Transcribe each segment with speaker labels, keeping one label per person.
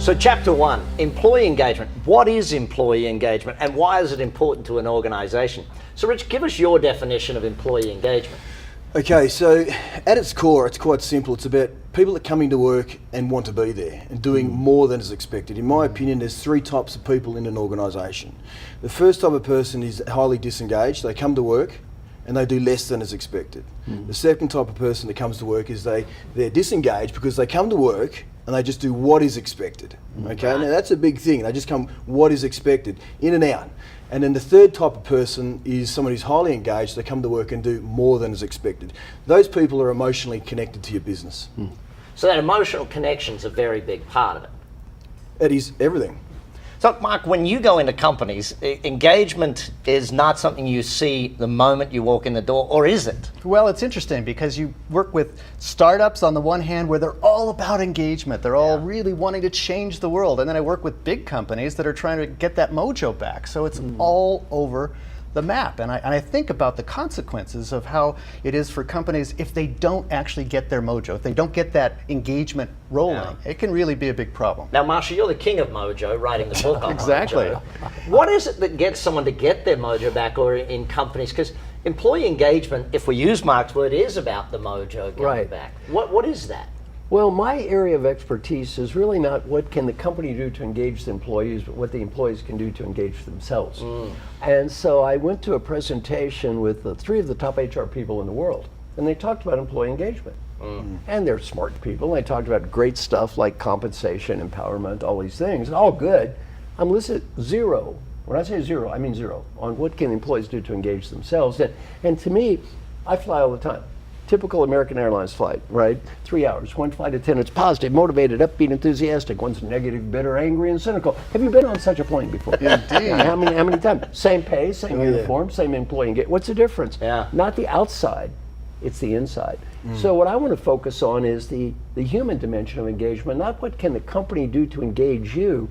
Speaker 1: So chapter 1, employee engagement. What is employee engagement and why is it important to an organization? So Rich, give us your definition of employee engagement.
Speaker 2: Okay, so at its core, it's quite simple. It's about people that come into work and want to be there and doing more than is expected. In my opinion, there's 3 types of people in an organisation. The first type of person is highly disengaged. They come to work and they do less than is expected. The second type of person that comes to work is they're disengaged because they come to work and they just do what is expected. Okay, now that's a big thing. They just come what is expected, in and out. And then the third type of person is someone who's highly engaged. They come to work and do more than is expected. Those people are emotionally connected to your business.
Speaker 1: So that emotional connection's a very big part of it.
Speaker 2: It is everything.
Speaker 1: So Mark, when you go into companies, engagement is not something you see the moment you walk in the door, or is it?
Speaker 3: Well, it's interesting because you work with startups on the one hand where they're all about engagement. They're all really wanting to change the world. And then I work with big companies that are trying to get that mojo back. So it's all over the map. And I think about the consequences of how it is for companies if they don't actually get their mojo, if they don't get that engagement rolling. It can really be a big problem.
Speaker 1: Now, Marshall, you're the king of mojo, writing the book on
Speaker 3: Exactly.
Speaker 1: Mojo. What is it that gets someone to get their mojo back, or in companies? Because employee engagement, if we use Mark's word, is about the mojo going back. What is that?
Speaker 4: Well, my area of expertise is really not what can the company do to engage the employees, but what the employees can do to engage themselves. And so I went to a presentation with 3 of the top HR people in the world, and they talked about employee engagement. And they're smart people, and they talked about great stuff like compensation, empowerment, all these things, all good. I'm listed 0. When I say 0, I mean 0 on what can employees do to engage themselves. And to me, I fly all the time. Typical American Airlines flight, right? 3 hours, 1 flight attendant's positive, motivated, upbeat, enthusiastic. One's negative, bitter, angry, and cynical. Have you been on such a plane before?
Speaker 3: Indeed.
Speaker 4: How many times? Same pay, same uniform, same employee engagement. What's the difference? Not the outside, it's the inside. So what I want to focus on is the human dimension of engagement, not what can the company do to engage you.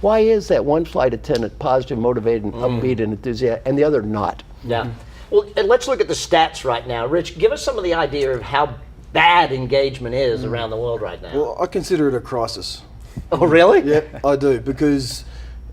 Speaker 4: Why is that one flight attendant positive, motivated, and upbeat, and enthusiastic, and the other not?
Speaker 1: Well, let's look at the stats right now. Rich, give us some of the idea of how bad engagement is around the world right now.
Speaker 2: Well, I consider it a crisis.
Speaker 1: Oh, really?
Speaker 2: Yeah, I do, because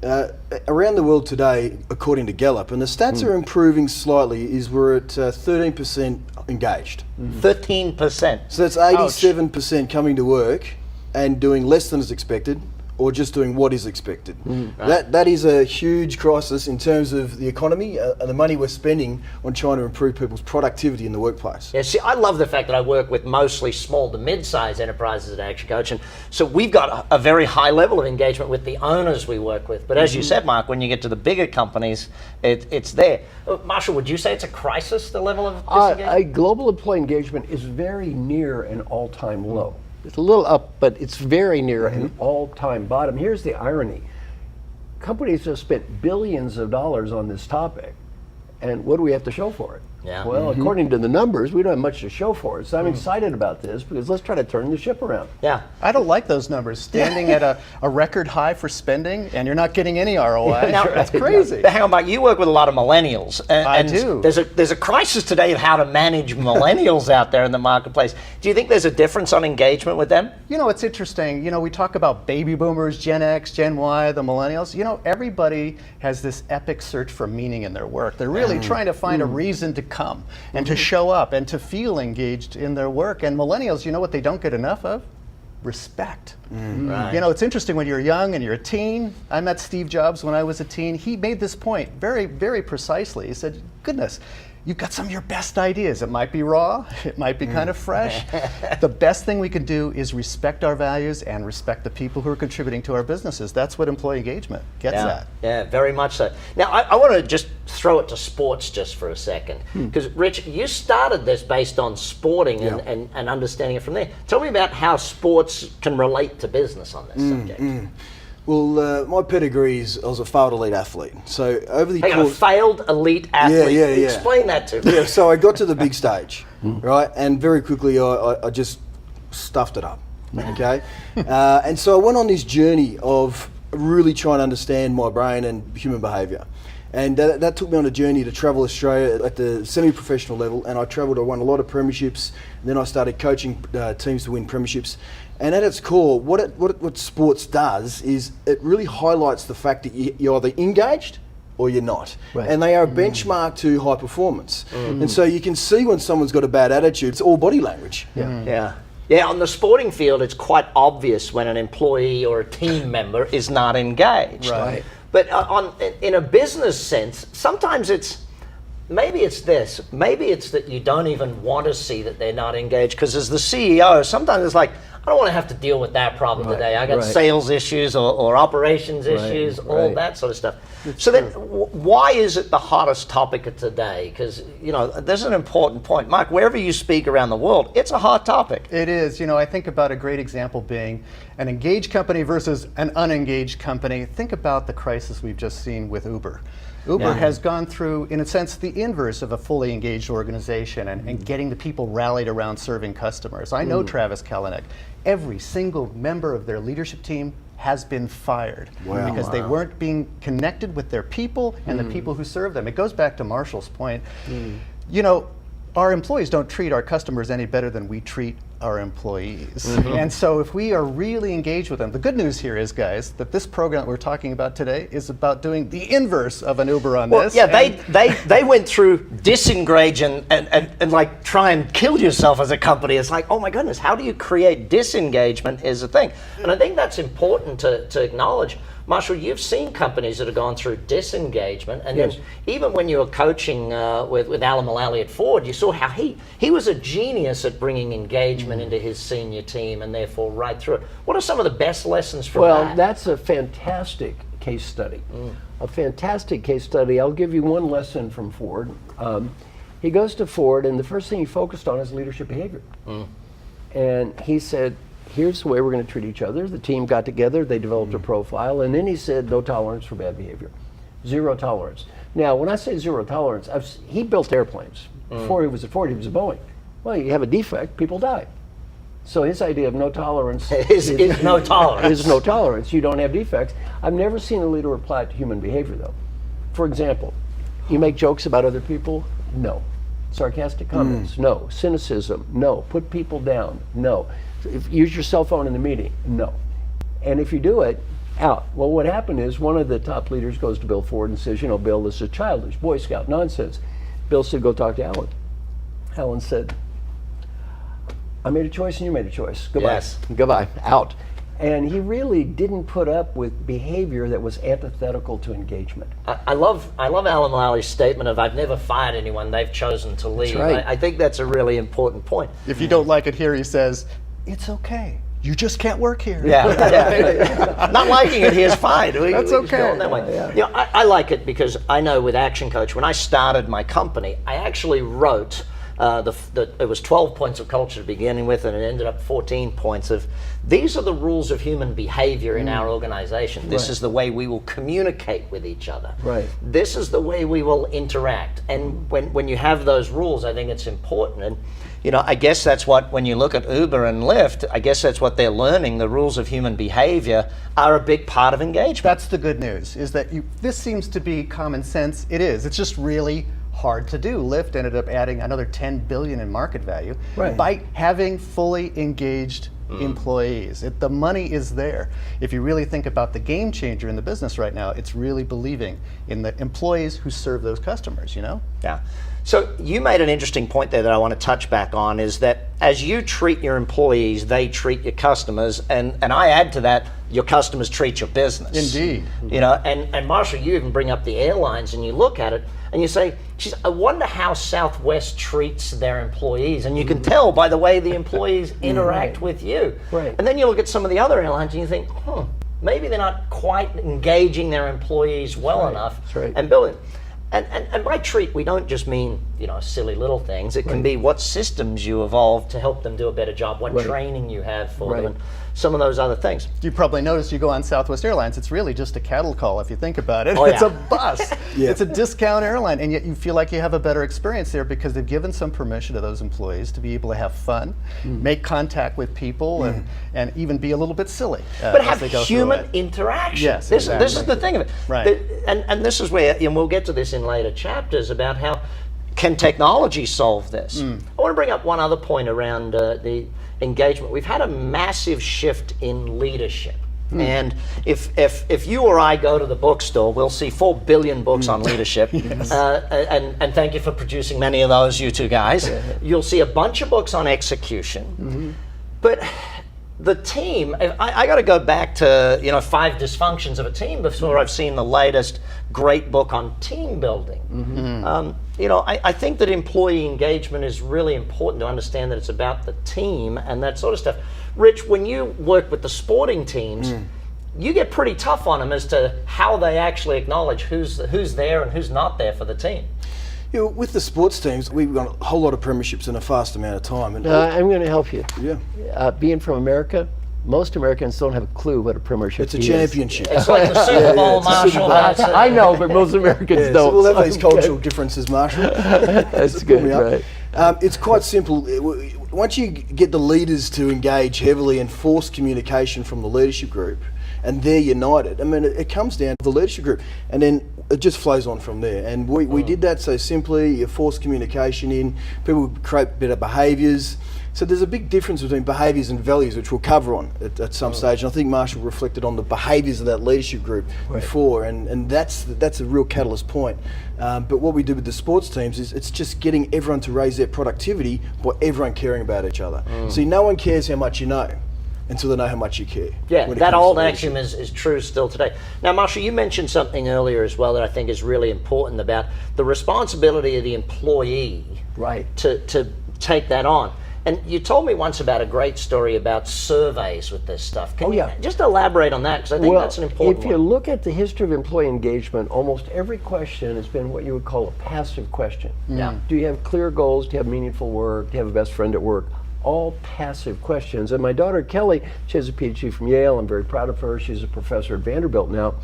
Speaker 2: around the world today, according to Gallup, and the stats are improving slightly, is we're at 13% engaged.
Speaker 1: 13%.
Speaker 2: So that's 87% coming to work and doing less than is expected, or just doing what is expected. That is a huge crisis in terms of the economy and the money we're spending on trying to improve people's productivity in the workplace.
Speaker 1: Yeah, see, I love the fact that I work with mostly small to mid-sized enterprises at ActionCOACH, and so we've got a very high level of engagement with the owners we work with. But as you said, Mark, when you get to the bigger companies, it's there. Marshall, would you say it's a crisis, the level of disengagement?
Speaker 4: Global employee engagement is very near an all-time low. It's a little up, but it's very near an all-time bottom. Here's the irony. Companies have spent billions of dollars on this topic, and what do we have to show for it? Well, according to the numbers, we don't have much to show for it. So I'm excited about this because let's try to turn the ship around.
Speaker 3: I don't like those numbers. Standing at a record high for spending, and you're not getting any ROI. That's crazy.
Speaker 1: Hang on, Mike, you work with a lot of millennials. And
Speaker 3: I do.
Speaker 1: There's a crisis today of how to manage millennials out there in the marketplace. Do you think there's a difference on engagement with them?
Speaker 3: You know, it's interesting. You know, we talk about baby boomers, Gen X, Gen Y, the millennials. You know, everybody has this epic search for meaning in their work. They're really trying to find a reason to come and to show up and to feel engaged in their work. And millennials, you know what they don't get enough of? Respect.
Speaker 1: Right.
Speaker 3: You know, it's interesting when you're young and you're a teen. I met Steve Jobs when I was a teen. He made this point very, very precisely. He said, goodness, you've got some of your best ideas. It might be raw, it might be kind of fresh. The best thing we can do is respect our values and respect the people who are contributing to our businesses. That's what employee engagement gets at.
Speaker 1: Yeah, very much so. Now, I want to just throw it to sports just for a second. Because, Rich, you started this based on sporting and understanding it from there. Tell me about how sports can relate to business on this subject.
Speaker 2: Well, my pedigree is I was a failed elite athlete. So over the
Speaker 1: A failed elite athlete.
Speaker 2: Yeah.
Speaker 1: Explain that to me.
Speaker 2: Yeah, so I got to the big stage, right, and very quickly I just stuffed it up. Okay, and so I went on this journey of really trying to understand my brain and human behaviour. And that took me on a journey to travel Australia at the semi-professional level, and I travelled, I won a lot of premierships, and then I started coaching teams to win premierships. And at its core, what sports does is it really highlights the fact that you're either engaged or you're not.
Speaker 4: Right.
Speaker 2: And they are a benchmark to high performance. And so you can see when someone's got a bad attitude, it's all body language.
Speaker 1: Yeah, on the sporting field, it's quite obvious when an employee or a team member is not engaged.
Speaker 3: Right.
Speaker 1: But in a business sense, sometimes maybe it's that you don't even want to see that they're not engaged, because as the CEO, sometimes it's like, I don't want to have to deal with that problem today. I got sales issues or operations issues, all that sort of stuff. So then, why is it the hottest topic of today? Because, there's an important point. Mike, wherever you speak around the world, it's a hot topic.
Speaker 3: It is. I think about a great example being an engaged company versus an unengaged company. Think about the crisis we've just seen with Uber. Uber has gone through, in a sense, the inverse of a fully engaged organization and getting the people rallied around serving customers. I know Travis Kalanick. Every single member of their leadership team has been fired because they weren't being connected with their people and the people who serve them. It goes back to Marshall's point. Our employees don't treat our customers any better than we treat our employees. And so if we are really engaged with them, the good news here is, guys, that this program that we're talking about today is about doing the inverse of an Uber on this.
Speaker 1: Yeah, they went through disengage and like try and kill yourself as a company. It's like, oh my goodness, how do you create disengagement is a thing. And I think that's important to acknowledge. Marshall, you've seen companies that have gone through disengagement, and then even when you were coaching with Alan Mulally at Ford, you saw how he was a genius at bringing engagement into his senior team, and therefore right through it. What are some of the best lessons from that?
Speaker 4: Well, that's a fantastic case study. A fantastic case study. I'll give you one lesson from Ford. He goes to Ford, and the first thing he focused on is leadership behavior. And he said, here's the way we're going to treat each other. The team got together, they developed a profile, and then he said no tolerance for bad behavior. Zero tolerance. Now, when I say zero tolerance, he built airplanes. Before he was at Ford, he was at Boeing. Well, you have a defect, people die. So his idea of no tolerance
Speaker 1: is no tolerance.
Speaker 4: Is no tolerance. You don't have defects. I've never seen a leader apply it to human behavior, though. For example, you make jokes about other people? No. Sarcastic comments? No. Cynicism? No. Put people down? No. Use your cell phone in the meeting? No. And if you do it, out. Well, what happened is one of the top leaders goes to Bill Ford and says, Bill, this is childish, Boy Scout nonsense. Bill said, go talk to Alan. Alan said, I made a choice and you made a choice. Goodbye.
Speaker 1: Yes.
Speaker 4: Goodbye. Out. And he really didn't put up with behavior that was antithetical to engagement.
Speaker 1: I love Alan Mullally's statement of, I've never fired anyone, they've chosen to leave.
Speaker 4: That's right.
Speaker 1: I think that's a really important point.
Speaker 3: If you don't like it here, he says, it's okay. You just can't work here.
Speaker 1: Not liking it here is fine.
Speaker 3: That's okay.
Speaker 1: That way. I like it because I know with ActionCOACH, when I started my company, I actually wrote it was 12 points of culture to begin with, and it ended up 14 points of, these are the rules of human behavior in our organization. This is the way we will communicate with each other.
Speaker 4: Right.
Speaker 1: This is the way we will interact. And when you have those rules, I think it's important. And I guess that's what, when you look at Uber and Lyft, I guess that's what they're learning. The rules of human behavior are a big part of engagement.
Speaker 3: That's the good news, is that this seems to be common sense. It is. It's just really hard to do. Lyft ended up adding another $10 billion in market value by having fully engaged employees. The money is there. If you really think about the game changer in the business right now, it's really believing in the employees who serve those customers,
Speaker 1: Yeah. So you made an interesting point there that I want to touch back on, is that as you treat your employees, they treat your customers, and I add to that, your customers treat your business.
Speaker 3: Indeed.
Speaker 1: And Marshall, you even bring up the airlines, and you look at it and you say, geez, I wonder how Southwest treats their employees. And you can tell by the way the employees interact with you.
Speaker 4: Right.
Speaker 1: And then you look at some of the other airlines and you think, maybe they're not quite engaging their employees well enough
Speaker 4: That's right.
Speaker 1: and building. And by treat, we don't just mean silly little things. It can be what systems you evolve to help them do a better job, what training you have for them, and some of those other things.
Speaker 3: You probably noticed you go on Southwest Airlines, it's really just a cattle call if you think about it.
Speaker 1: Oh,
Speaker 3: it's
Speaker 1: yeah.
Speaker 3: a bus. It's a discount airline, and yet you feel like you have a better experience there because they've given some permission to those employees to be able to have fun, make contact with people, and even be a little bit silly.
Speaker 1: But
Speaker 3: as
Speaker 1: have
Speaker 3: they go through
Speaker 1: human
Speaker 3: it.
Speaker 1: interaction.
Speaker 3: Yes,
Speaker 1: this
Speaker 3: exactly.
Speaker 1: is the thing of it.
Speaker 3: Right.
Speaker 1: And this is where, and we'll get to this in later chapters, about how can technology solve this. I want to bring up one other point around the engagement. We've had a massive shift in leadership. And if you or I go to the bookstore, we'll see 4 billion books on leadership. And thank you for producing many of those, you two guys. You'll see a bunch of books on execution. But the team, I got to go back to 5 dysfunctions of a team before I've seen the latest great book on team building. I think that employee engagement is really important to understand that it's about the team and that sort of stuff. Rich, when you work with the sporting teams, you get pretty tough on them as to how they actually acknowledge who's there and who's not there for the team.
Speaker 2: With the sports teams, we've got a whole lot of premierships in a fast amount of time. And
Speaker 4: I'm going to help you.
Speaker 2: Yeah.
Speaker 4: Being from America, most Americans don't have a clue what a premiership is.
Speaker 2: It's a championship.
Speaker 1: It's like the Super Bowl, Marshall.
Speaker 4: I know, but most Americans don't.
Speaker 2: So we'll have these cultural differences, Marshall.
Speaker 4: That's good, right.
Speaker 2: It's quite simple. Once you get the leaders to engage heavily and force communication from the leadership group, and they're united, I mean, it comes down to the leadership group, and then it just flows on from there. And we did that so simply. You force communication in, people create better behaviours. So there's a big difference between behaviours and values, which we'll cover on at some stage. And I think Marshall reflected on the behaviours of that leadership group before, and that's a real catalyst point. But what we do with the sports teams is it's just getting everyone to raise their productivity by everyone caring about each other. See, no one cares how much you know until they know how much you care.
Speaker 1: Yeah, that old axiom is true still today. Now, Marshall, you mentioned something earlier as well that I think is really important about the responsibility of the employee to take that on. And you told me once about a great story about surveys with this stuff. Can you just elaborate on that? Because I think that's an important one.
Speaker 4: If you look at the history of employee engagement, almost every question has been what you would call a passive question. Do you have clear goals? Do you have meaningful work? Do you have a best friend at work? All passive questions. And my daughter Kelly, she has a PhD from Yale. I'm very proud of her. She's a professor at Vanderbilt now.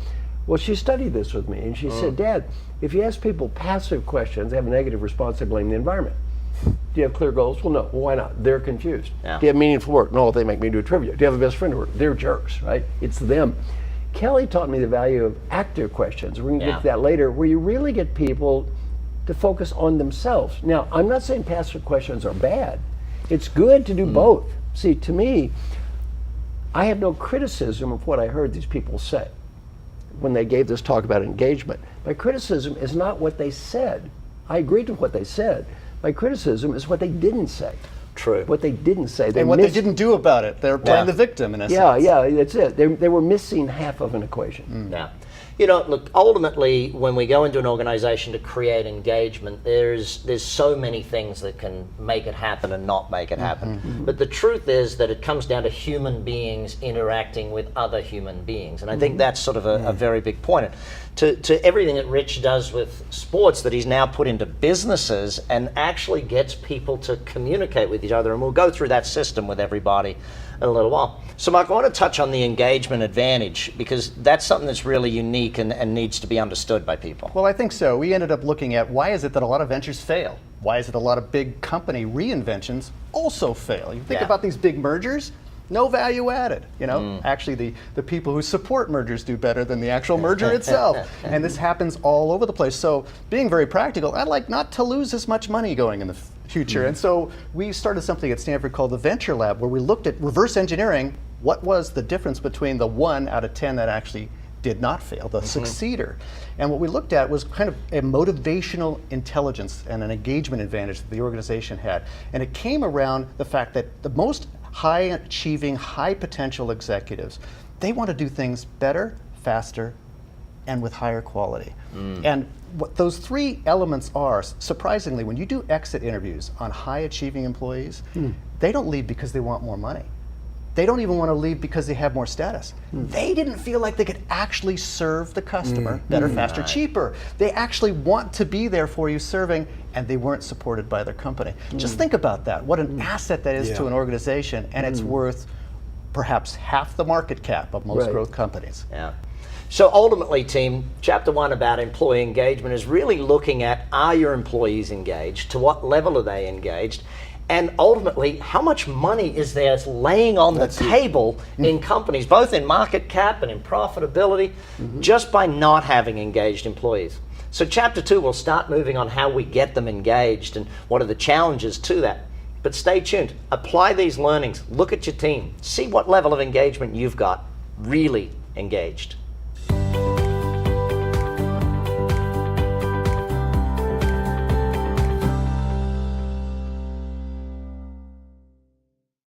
Speaker 4: Well, she studied this with me, and she said, Dad, if you ask people passive questions, they have a negative response, they blame the environment. Do you have clear goals? Well, no. Well, why not? They're confused. Do you have meaningful work? No, they make me do trivia. Do you have a best friend at work? They're jerks, right? It's them. Kelly taught me the value of active questions. We're going to get to that later, where you really get people to focus on themselves. Now, I'm not saying passive questions are bad. It's good to do both. See, to me, I have no criticism of what I heard these people say when they gave this talk about engagement. My criticism is not what they said. I agreed with what they said. My criticism is what they didn't say.
Speaker 1: True.
Speaker 4: What they didn't say.
Speaker 3: And what they didn't do about it. They were playing the victim, in a sense.
Speaker 4: Yeah, that's it. They were missing half of an equation.
Speaker 1: Yeah. Look, ultimately, when we go into an organization to create engagement, there's so many things that can make it happen and not make it happen. But the truth is that it comes down to human beings interacting with other human beings. And I think that's sort of a very big point. To everything that Rich does with sports that he's now put into businesses and actually gets people to communicate with each other. And we'll go through that system with everybody in a little while. So Mark, I want to touch on the engagement advantage because that's something that's really unique and needs to be understood by people.
Speaker 3: Well, I think so. We ended up looking at why is it that a lot of ventures fail? Why is it a lot of big company reinventions also fail? You think about these big mergers, no value added. Actually the people who support mergers do better than the actual merger itself. And this happens all over the place. So being very practical, I'd like not to lose as much money going in the future. And so we started something at Stanford called the Venture Lab, where we looked at reverse engineering. What was the difference between the 1 out of 10 that actually did not fail, the succeeder? And what we looked at was kind of a motivational intelligence and an engagement advantage that the organization had. And it came around the fact that the most high-achieving, high-potential executives, they want to do things better, faster, and with higher quality. And what those 3 elements are, surprisingly, when you do exit interviews on high-achieving employees, they don't leave because they want more money. they don't even want to leave because they have more status. They didn't feel like they could actually serve the customer better, faster, cheaper. They actually want to be there for you serving, and they weren't supported by their company. Just think about that. What an asset that is to an organization, and it's worth perhaps half the market cap of most growth companies.
Speaker 1: Yeah. So ultimately, team, chapter 1 about employee engagement is really looking at, are your employees engaged? To what level are they engaged? And ultimately, how much money is there laying on the table in companies, both in market cap and in profitability, just by not having engaged employees? So chapter 2 will start moving on how we get them engaged and what are the challenges to that. But stay tuned. Apply these learnings. Look at your team. See what level of engagement you've got really engaged.